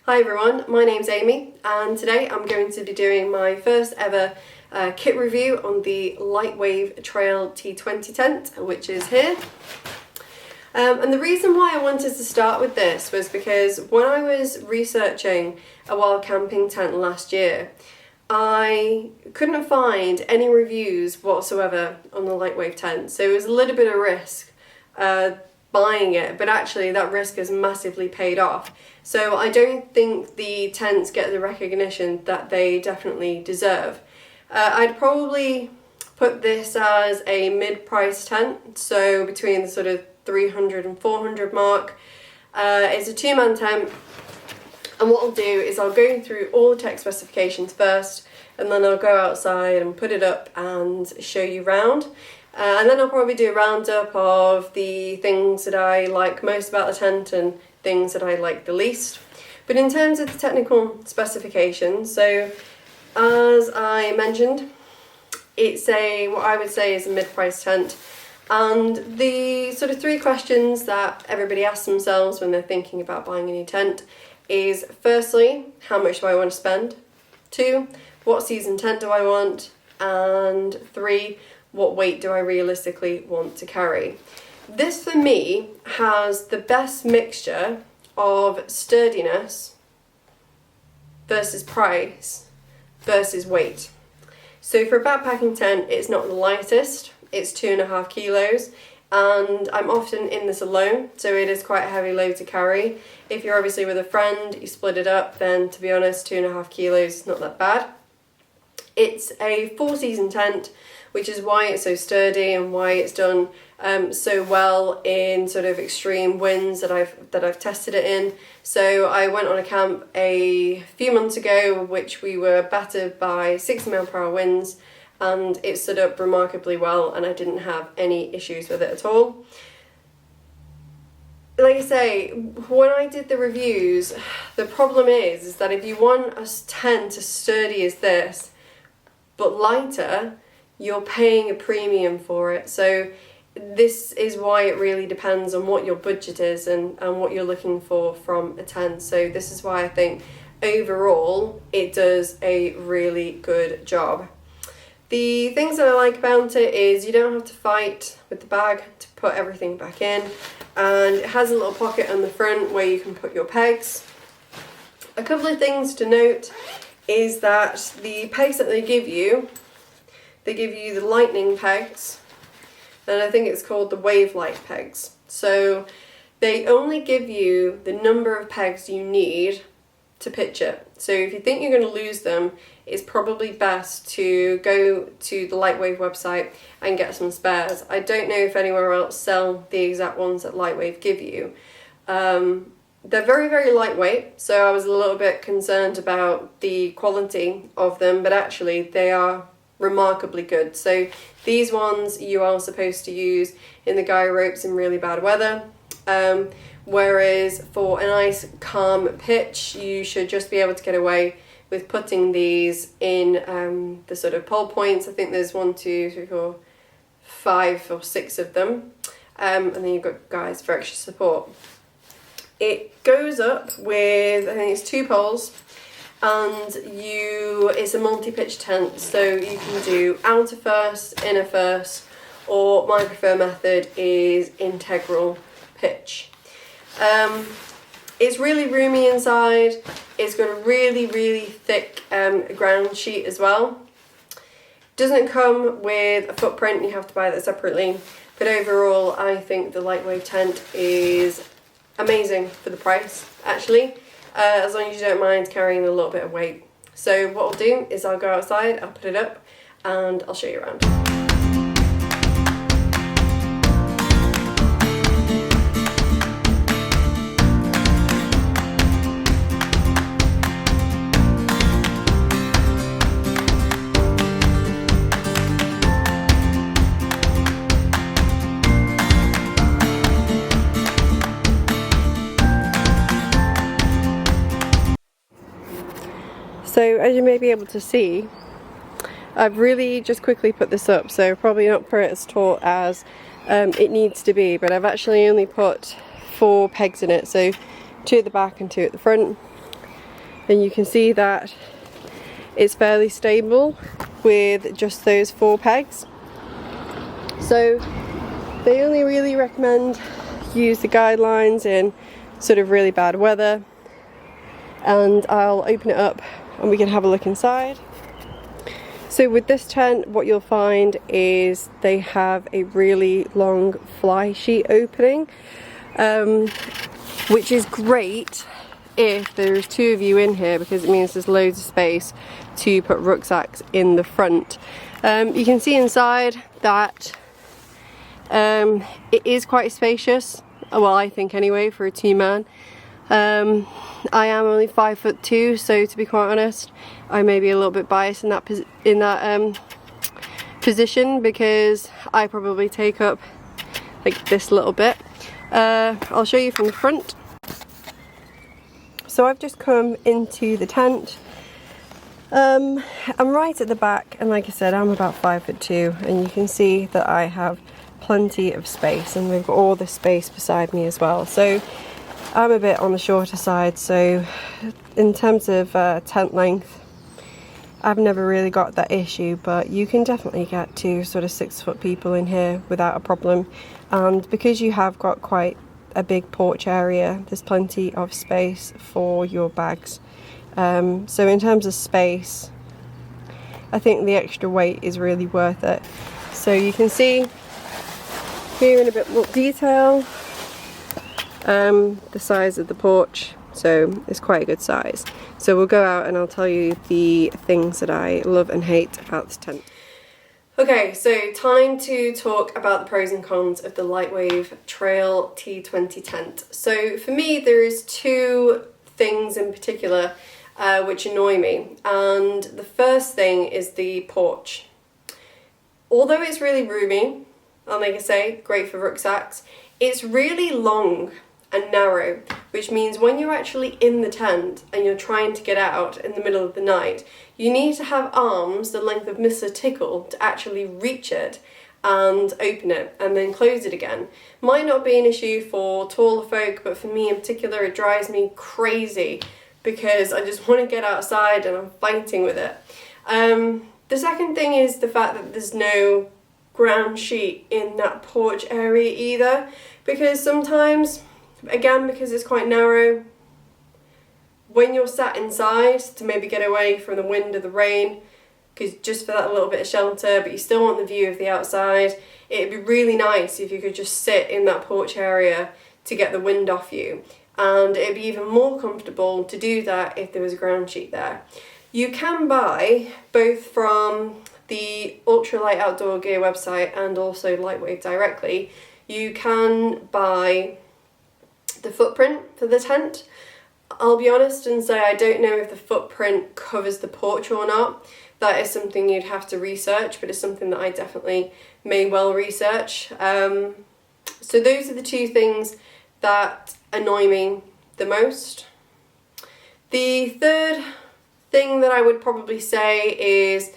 Hi everyone, my name's Amy and today I'm going to be doing my first ever kit review on the Lightwave Trail T20 tent, which is here. And the reason why I wanted to start with this was because when I was researching a wild camping tent last year, I couldn't find any reviews whatsoever on the Lightwave tent, so it was a little bit of risk buying it, but actually that risk has massively paid off. So I don't think the tents get the recognition that they definitely deserve. I'd probably put this as a mid-price tent, so between the sort of 300 and 400 mark. It's a two-man tent, and what I'll do is I'll go through all the tech specifications first, and then I'll go outside and put it up and show you round. And then I'll probably do a roundup of the things that I like most about the tent and things that I like the least. But in terms of the technical specifications, so as I mentioned, it's what I would say is a mid-price tent. And the sort of three questions that everybody asks themselves when they're thinking about buying a new tent is, firstly, how much do I want to spend? 2, what season tent do I want? And 3, what weight do I realistically want to carry? This for me has the best mixture of sturdiness versus price versus weight. So for a backpacking tent, it's not the lightest, it's 2.5 kilos, and I'm often in this alone, so it is quite a heavy load to carry. If you're obviously with a friend, you split it up, then to be honest, 2.5 kilos is not that bad. It's a 4-season tent, which is why it's so sturdy and why it's done so well in sort of extreme winds that I've tested it in. So I went on a camp a few months ago, which we were battered by 60 mph winds, and it stood up remarkably well, and I didn't have any issues with it at all. Like I say, when I did the reviews, the problem is that if you want a tent as sturdy as this, but lighter, you're paying a premium for it. So this is why it really depends on what your budget is and what you're looking for from a tent. So this is why I think overall it does a really good job. The things that I like about it is you don't have to fight with the bag to put everything back in, and it has a little pocket on the front where you can put your pegs. A couple of things to note is that the pegs that they give you the lightning pegs, and I think it's called the wave light pegs. So they only give you the number of pegs you need to pitch it. So if you think you're going to lose them, it's probably best to go to the Lightwave website and get some spares. I don't know if anywhere else sell the exact ones that Lightwave give you. They're very, very lightweight, so I was a little bit concerned about the quality of them, but actually they are remarkably good. So these ones you are supposed to use in the guy ropes in really bad weather, whereas for a nice calm pitch you should just be able to get away with putting these in the sort of pole points. I think there's 1, 2, 3, 4, 5 or 6 of them, and then you've got guys for extra support. It goes up with, I think it's 2 poles, and it's a multi-pitch tent, so you can do outer first, inner first, or my preferred method is integral pitch. It's really roomy inside. It's got a really, really thick ground sheet as well. Doesn't come with a footprint, you have to buy that separately, but overall I think the Lightwave tent is amazing for the price, actually, as long as you don't mind carrying a little bit of weight. So what I'll do is I'll go outside, I'll put it up, and I'll show you around. So as you may be able to see, I've really just quickly put this up, so probably not put it as taut as it needs to be, but I've actually only put 4 pegs in it, so 2 at the back and 2 at the front. and you can see that it's fairly stable with just those 4 pegs. So they only really recommend use the guidelines in sort of really bad weather, and I'll open it up and we can have a look inside. So with this tent, what you'll find is they have a really long fly sheet opening, which is great if there's 2 of you in here, because it means there's loads of space to put rucksacks in the front. You can see inside that it is quite spacious, well, I think anyway, for a 2-man. I am only 5'2", so to be quite honest, I may be a little bit biased in that position, because I probably take up like this little bit. I'll show you from the front. So I've just come into the tent. I'm right at the back, and like I said, I'm about 5'2", and you can see that I have plenty of space, and we've got all this space beside me as well. So I'm a bit on the shorter side, so in terms of tent length, I've never really got that issue, but you can definitely get 2 sort of 6-foot people in here without a problem. And because you have got quite a big porch area, there's plenty of space for your bags. So in terms of space, I think the extra weight is really worth it. So you can see here in a bit more detail the size of the porch, so it's quite a good size. So we'll go out and I'll tell you the things that I love and hate about this tent. Okay, so time to talk about the pros and cons of the Lightwave Trail T20 tent. So for me, there's 2 things in particular which annoy me, and the first thing is the porch. Although it's really roomy, and like I say, great for rucksacks, it's really long and narrow, which means when you're actually in the tent and you're trying to get out in the middle of the night, you need to have arms the length of Mr. Tickle to actually reach it and open it and then close it again. Might not be an issue for taller folk, but for me in particular, it drives me crazy because I just want to get outside and I'm fighting with it. The second thing is the fact that there's no ground sheet in that porch area either, because sometimes, again, because it's quite narrow, when you're sat inside to maybe get away from the wind or the rain, because just for that little bit of shelter, but you still want the view of the outside, it'd be really nice if you could just sit in that porch area to get the wind off you. And it'd be even more comfortable to do that if there was a ground sheet there. You can buy, both from the Ultralight Outdoor Gear website and also Lightwave directly, you can buy the footprint for the tent. I'll be honest and say I don't know if the footprint covers the porch or not. That is something you'd have to research, but it's something that I definitely may well research. So those are the 2 things that annoy me the most. The third thing that I would probably say is,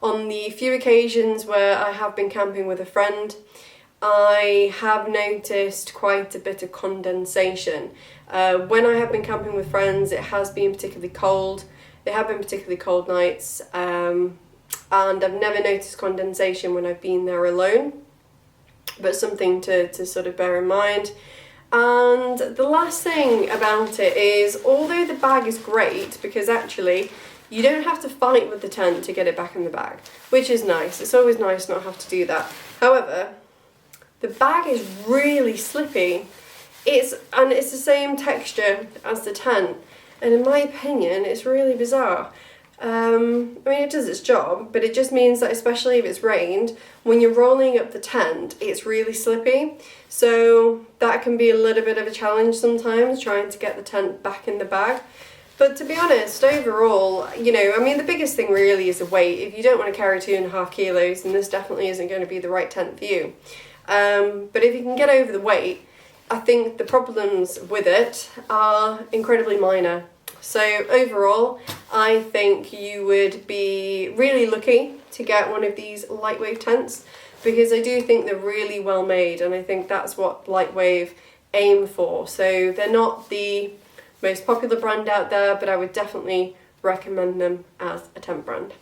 on the few occasions where I have been camping with a friend, I have noticed quite a bit of condensation. When I have been camping with friends, it has been particularly cold. There have been particularly cold nights, and I've never noticed condensation when I've been there alone, but something to sort of bear in mind. And the last thing about it is, although the bag is great, because actually you don't have to fight with the tent to get it back in the bag, which is nice. It's always nice not have to do that. However, the bag is really slippy. It's the same texture as the tent, and in my opinion, it's really bizarre. I mean, it does its job, but it just means that, especially if it's rained, when you're rolling up the tent, it's really slippy. So that can be a little bit of a challenge sometimes, trying to get the tent back in the bag. But to be honest, overall, I mean, the biggest thing really is the weight. If you don't want to carry 2.5 kilos, then this definitely isn't going to be the right tent for you. But if you can get over the weight, I think the problems with it are incredibly minor. So overall, I think you would be really lucky to get one of these Lightwave tents, because I do think they're really well made, and I think that's what Lightwave aim for. So they're not the most popular brand out there, but I would definitely recommend them as a tent brand.